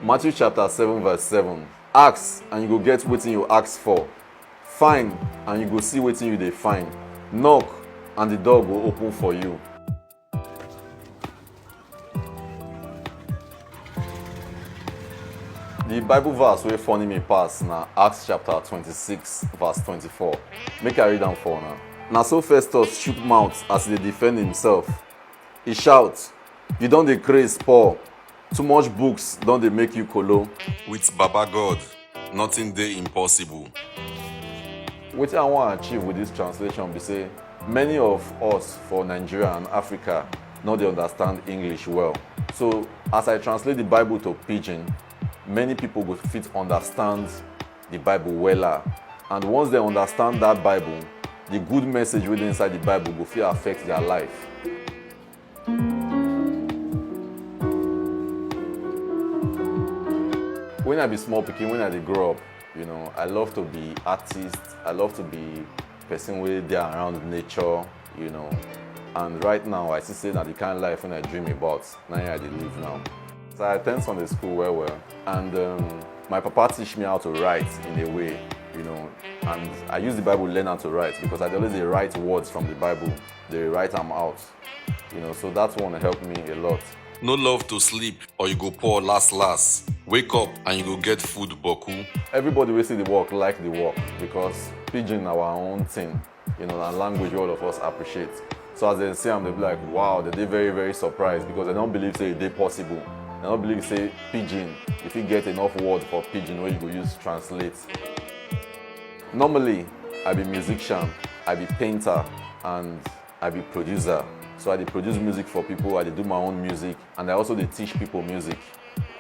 Matthew chapter 7 verse 7. Ask and you go get wetin you ask for. Find and you go see wetin you dey find. Knock and the door go open for you. The Bible verse wey funny me pass na Acts chapter 26 verse 24. Make I read am for una. Na so Festus chook mouth as he dey defend himself. He shout, "You don dey craze, Paul. Too much books don dey make you kolo. With Baba God, nothing dey impossible." Wetin I wan achieve with this translation be say many of us for Nigeria and Africa no dey understand English well. So as I translate the Bible to Pidgin, many people go fit understand the Bible wella. And once they understand that Bible, the good message wey dey inside the Bible go fit affect their life. When I be small pikin, when I dey grow up, I love to be artist. I love to be person wey dey around nature, And right now, I see say na the kind of life when I dream about, na I dey live now. So I attend Sunday school well, and my papa teach me how to write in a way, and I use the Bible learn how to write because I dey always dey write words from the Bible, dey write them out, so that one helped me a lot. No love to sleep or you go poor last. Wake up and you go get food boku. Everybody wey see the work like the work because Pidgin na our own thing, and language all of us appreciate. So as they see am, they be like, wow, they dey very, very surprised because they don't believe say it dey possible. They don't believe say Pidgin, if you get enough word for Pidgin wey you go use translate. Normally, I be musician, I be painter, and I be producer. So I dey produce music for people, I dey do my own music, and I also dey teach people music.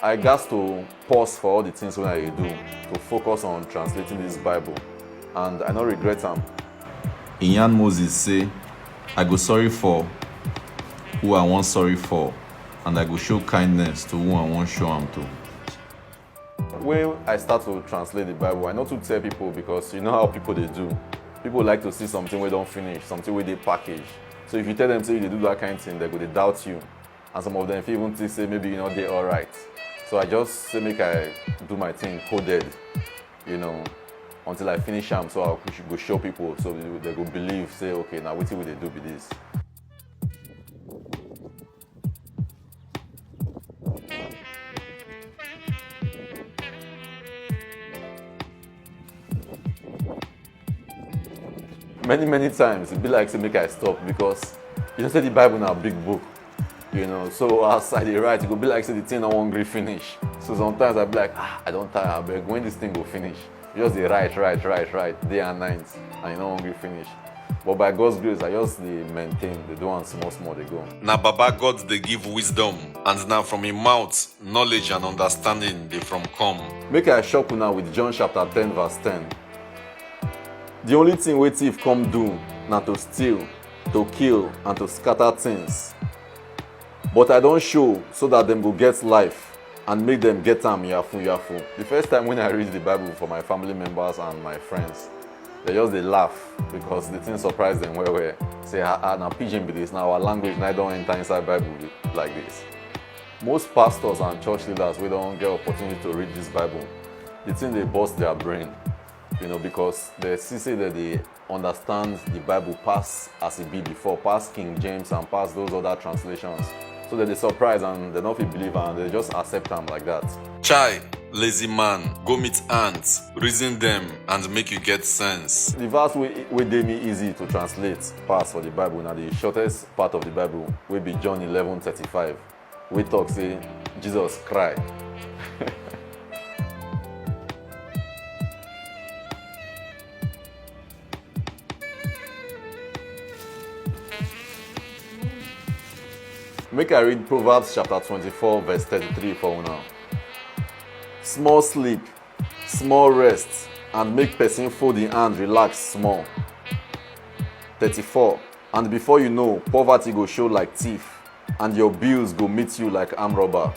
I got to pause for all the things wey I dey do to focus on translating this Bible, and I no regret am. In yarn Moses say, "I go sorry for who I wan sorry for, and I go show kindness to who I wan show am to." When I start to translate the Bible, I no too tell people because you know how people dey do. People like to see something wey don finish, something wey dey package. So if you tell them say you dey do that kind of thing, they go dey doubt you, and some of them fit even think say maybe dey alright. So I just say make I do my thing coded, until I finish am, so I go show people so they go believe say okay, now wetin we dey do be this. Many times it be like say make I stop because say the Bible na big book, so as I dey write, it go be like say the thing no wan gree finish. So sometimes I be like, I don tire, abeg, when this thing go finish? You just dey write day and night, and you no wan gree finish. But by God's grace, I just dey maintain, dey do am small dey go. Na Baba God dey give wisdom, and na from him mouth knowledge and understanding dey from come. Make I shock una with John chapter 10 verse 10. The only thing wey thief come do na to steal, to kill, and to scatter things. But I don show so that dem go get life and make dem get am yafu. The first time when I read the Bible for my family members and my friends, they just dey laugh because the thing surprise them well. Say, na Pidgin be this, na our language na don enter inside Bible like this. Most pastors and church leaders wey don get opportunity to read this Bible, the thing dey burst their brain, because they see say that they understand the Bible pass as it be before, pass King James and pass those other translations. So that they surprise and they don't fit believe and they just accept them like that. Chai, lazy man, go meet ants, reason them and make you get sense. The verse wey dey me easy to translate pass for the Bible na the shortest part of the Bible wey be John 11:35, wey talk say Jesus cry. Make I read Proverbs chapter 24 verse 33 for una. Small sleep, small rest, and make person fold in hand relax small. 34. And before you know, poverty go show like thief, and your bills go meet you like armed robber.